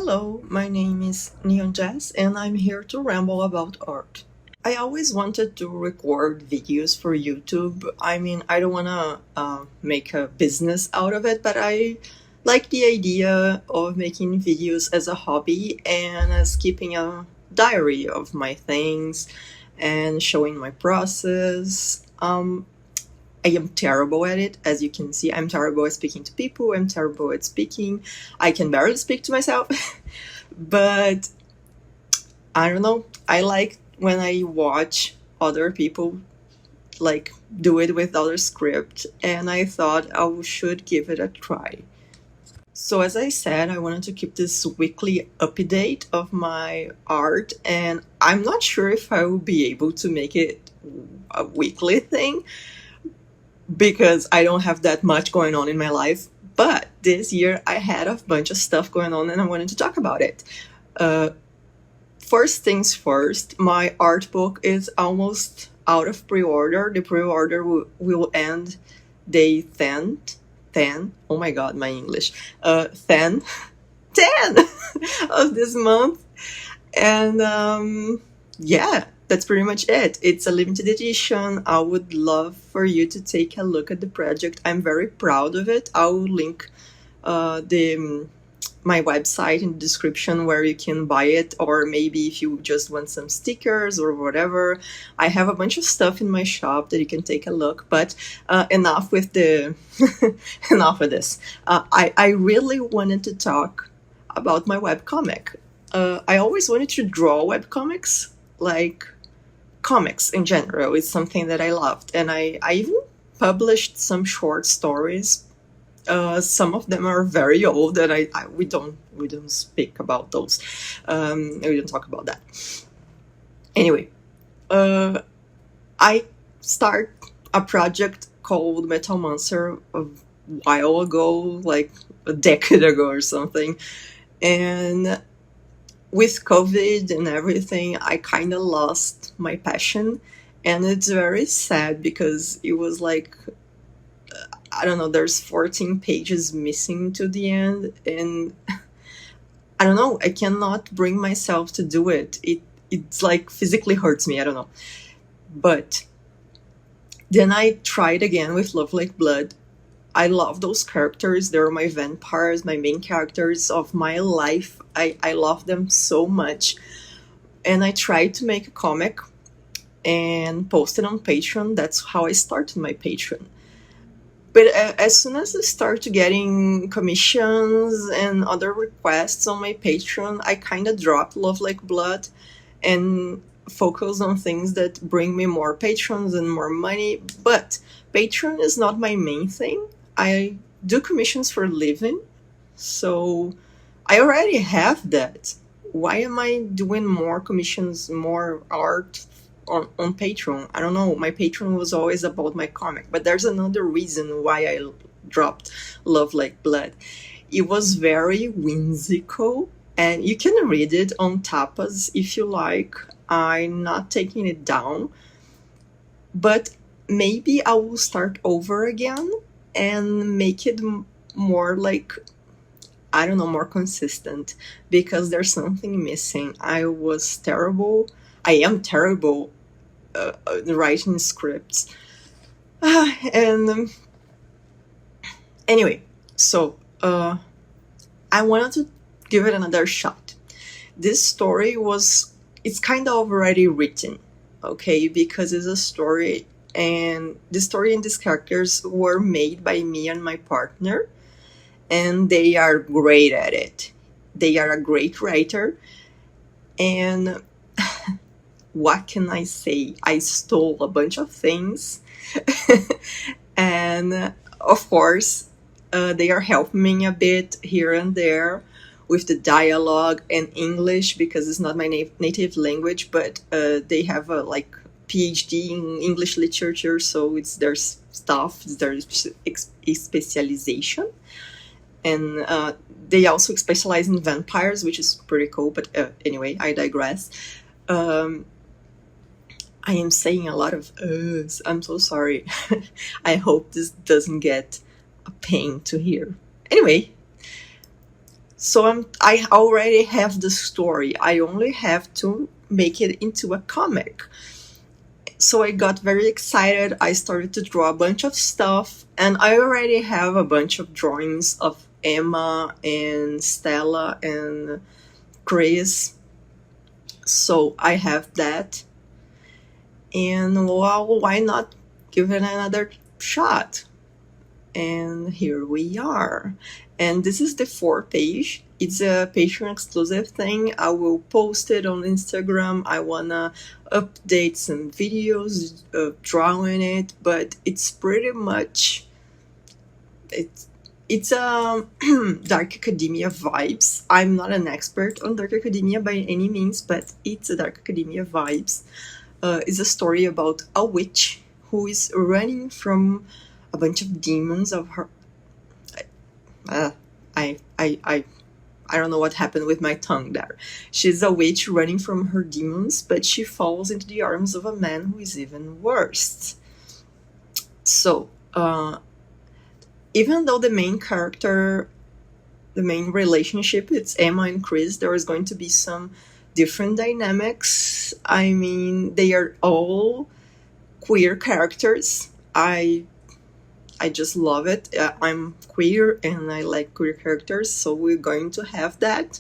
Hello, my name is Neon Jazz and I'm here to ramble about art. I always wanted to record videos for YouTube. I don't want to make a business out of it, but I like the idea of making videos as a hobby and as keeping a diary of my things and showing my process. I am terrible at it, as you can see. I'm terrible at speaking to people. I'm terrible at speaking. I can barely speak to myself. But I don't know. I like when I watch other people like do it without a script, and I thought I should give it a try. So as I said, I wanted to keep this weekly update of my art, and I'm not sure if I will be able to make it a weekly thing because I don't have that much going on in my life. But this year I had a bunch of stuff going on and I wanted to talk about it. First things first, my art book is almost out of pre-order. The pre-order will end day 10. 10. Oh my god, my English. 10. 10 of this month. And yeah, that's pretty much it. It's a limited edition. I would love for you to take a look at the project. I'm very proud of it. I'll link my website in the description where you can buy it, or maybe if you just want some stickers or whatever. I have a bunch of stuff in my shop that you can take a look, but enough with the enough of this. I really wanted to talk about my webcomic. I always wanted to draw webcomics, like comics in general. It's something that I loved, and I even published some short stories. Some of them are very old, and we don't speak about those. We don't talk about that. Anyway, I start a project called Metal Monster a while ago, like a decade ago or something, and with COVID and everything, I kind of lost my passion, and it's very sad because it was like, I don't know, there's 14 pages missing to the end, and I don't know, I cannot bring myself to do it. It's like physically hurts me, I don't know. But then I tried again with Love Like Blood. I love those characters. They're my vampires, my main characters of my life. I love them so much. And I tried to make a comic and post it on Patreon. That's how I started my Patreon. But as soon as I started getting commissions and other requests on my Patreon, I kind of dropped Love Like Blood and focus on things that bring me more patrons and more money. But Patreon is not my main thing. I do commissions for a living, so I already have that. Why am I doing more commissions, more art on Patreon? I don't know. My Patreon was always about my comic, but there's another reason why I dropped Love Like Blood. It was very whimsical, and you can read it on tapas if you like. I'm not taking it down, but maybe I will start over again and make it more like, I don't know, more consistent, because there's something missing. I was terrible. I am terrible writing scripts. And anyway, so I wanted to give it another shot. This story it's kind of already written, okay, because it's a story, and the story and these characters were made by me and my partner, and they are great at it. They are a great writer, and what can I say? I stole a bunch of things, and of course, they are helping me a bit here and there with the dialogue and English, because it's not my native language, but they have a PhD in English literature, so it's their stuff, it's their specialization. And they also specialize in vampires, which is pretty cool, but anyway, I digress. I am saying a lot of uhs. I'm so sorry. I hope this doesn't get a pain to hear. Anyway, So I already have the story. I only have to make it into a comic. So I got very excited. I started to draw a bunch of stuff, and I already have a bunch of drawings of Emma and Stella and Chris. So I have that. And well, why not give it another shot? And here we are. And this is the 4th page. It's a Patreon exclusive thing. I will post it on Instagram. I wanna update some videos drawing it, but it's pretty much it's dark academia vibes. I'm not an expert on dark academia by any means, but it's a dark academia vibes. It's a story about a witch who is running from a bunch of demons of her. I don't know what happened with my tongue there. She's a witch running from her demons, but she falls into the arms of a man who is even worse. So, even though the main character, the main relationship, it's Emma and Chris, there is going to be some different dynamics. I mean, they are all queer characters. I just love it. I'm queer and I like queer characters, so we're going to have that.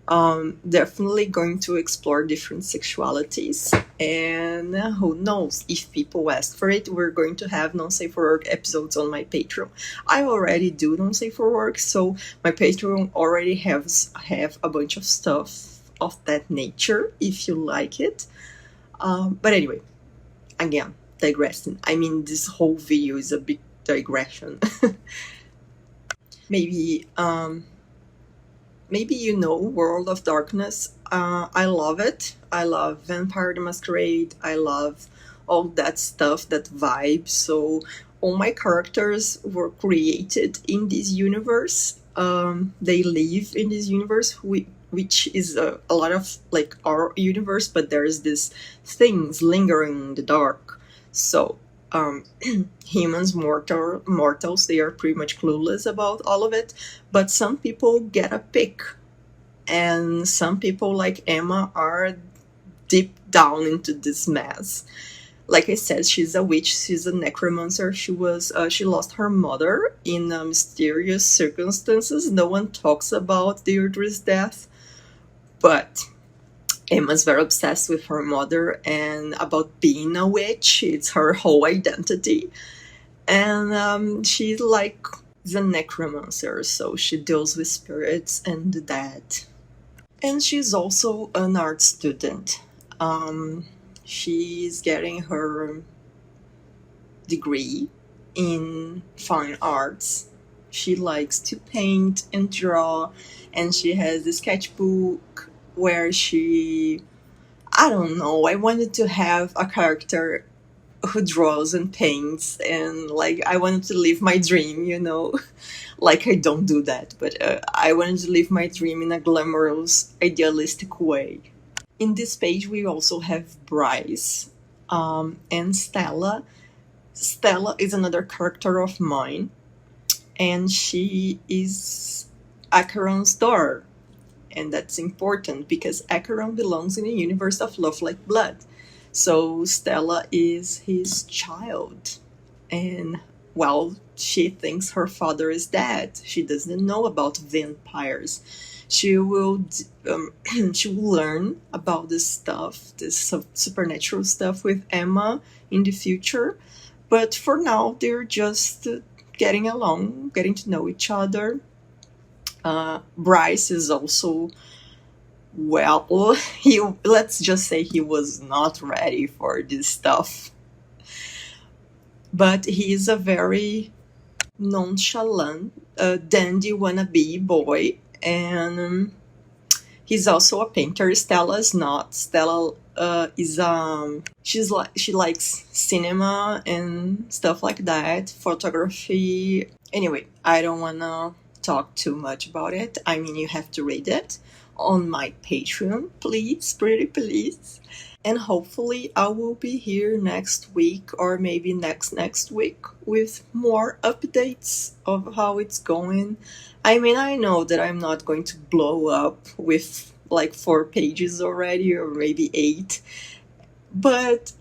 Definitely going to explore different sexualities, and who knows, if people ask for it, we're going to have non-safe for work episodes on my Patreon. I already do non-safe for work, so my Patreon already have a bunch of stuff of that nature if you like it. But anyway, again, digressing. I mean, this whole video is a big digression. Maybe you know World of Darkness. I love it. I love Vampire the Masquerade. I love all that stuff, that vibe. So all my characters were created in this universe. They live in this universe, which is a lot of like our universe, but there's these things lingering in the dark. So humans, mortals, they are pretty much clueless about all of it, but some people get a pick, and some people like Emma are deep down into this mess. Like I said, she's a witch, she's a necromancer. She lost her mother in mysterious circumstances. No one talks about Deirdre's death, but Emma's very obsessed with her mother and about being a witch. It's her whole identity. And she's like a necromancer, so she deals with spirits and the dead. And she's also an art student. She's getting her degree in fine arts. She likes to paint and draw, and she has a sketchbook where I don't know, I wanted to have a character who draws and paints, and like I wanted to live my dream, like I don't do that, but I wanted to live my dream in a glamorous, idealistic way. In this page we also have Bryce and Stella. Stella is another character of mine, and she is Acheron's daughter. And that's important because Acheron belongs in a universe of love like blood. So Stella is his child. And, well, she thinks her father is dead. She doesn't know about vampires. She will learn about this stuff, this supernatural stuff with Emma in the future. But for now, they're just getting along, getting to know each other. Bryce is also, well, let's just say he was not ready for this stuff. But he is a very nonchalant, dandy wannabe boy, and he's also a painter. Stella is not. Stella she likes cinema and stuff like that, photography. Anyway, I don't wanna talk too much about it. I mean, you have to read it on my Patreon, please, pretty please. And hopefully I will be here next week or maybe next week with more updates of how it's going. I mean, I know that I'm not going to blow up with like 4 pages already or maybe 8, but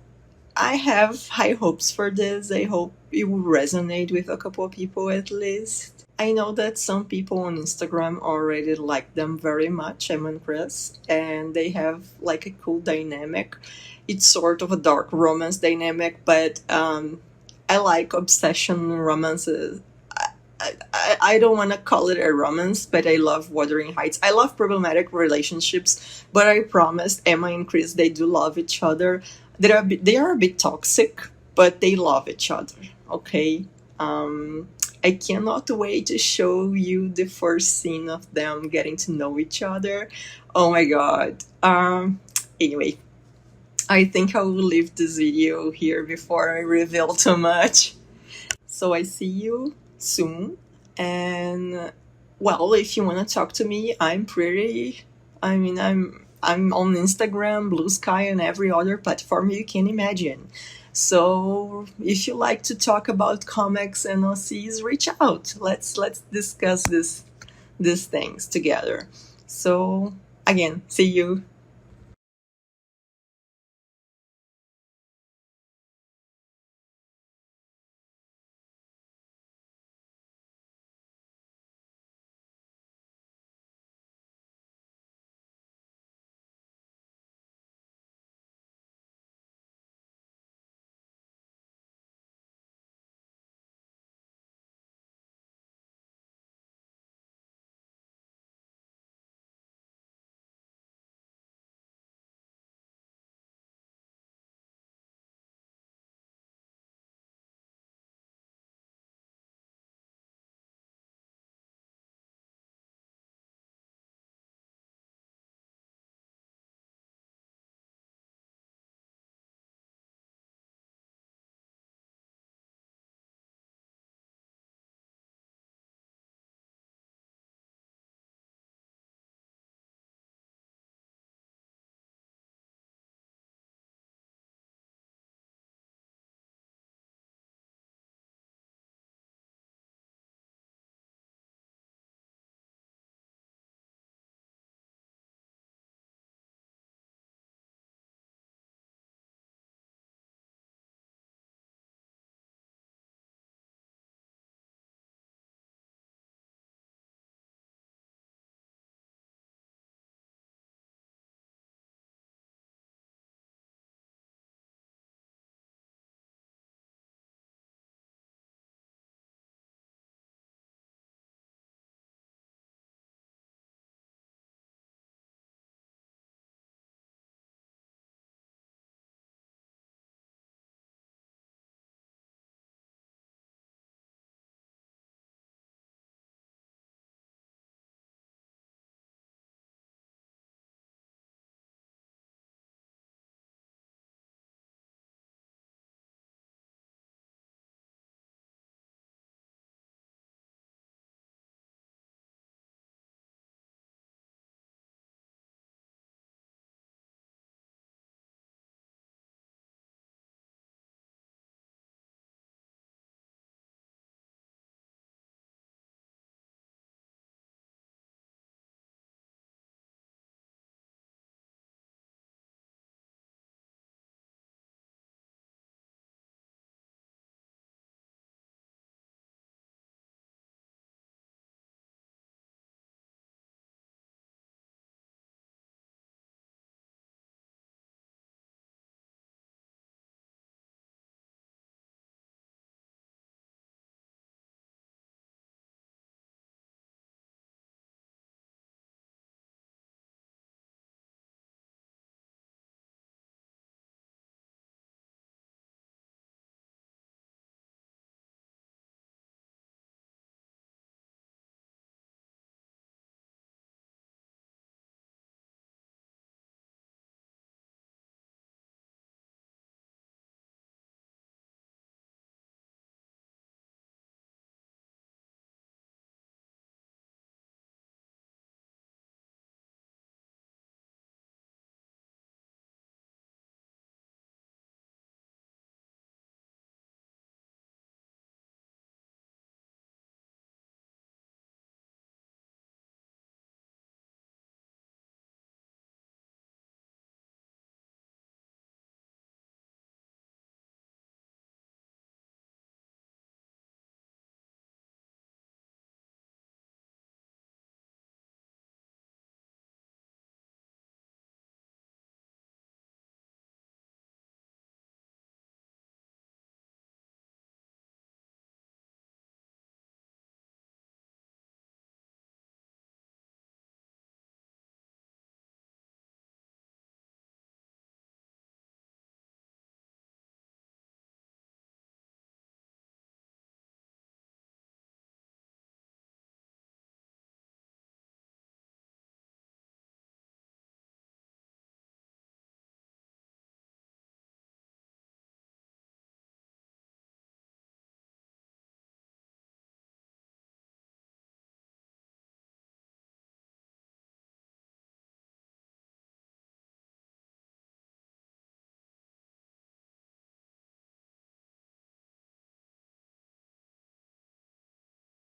I have high hopes for this. I hope it will resonate with a couple of people at least. I know that some people on Instagram already like them very much, I'm impressed, and they have like a cool dynamic. It's sort of a dark romance dynamic, but I like obsession romances. I don't want to call it a romance, but I love Wuthering Heights. I love problematic relationships, but I promised Emma and Chris they do love each other. They are a bit toxic, but they love each other. Okay. I cannot wait to show you the first scene of them getting to know each other. Oh my god. Anyway, I think I will leave this video here before I reveal too much. So I see you soon. And well, if you want to talk to me, I mean, I'm on Instagram, Blue Sky, and every other platform you can imagine. So if you like to talk about comics and OCs, reach out. Let's discuss these things together. So again, see you.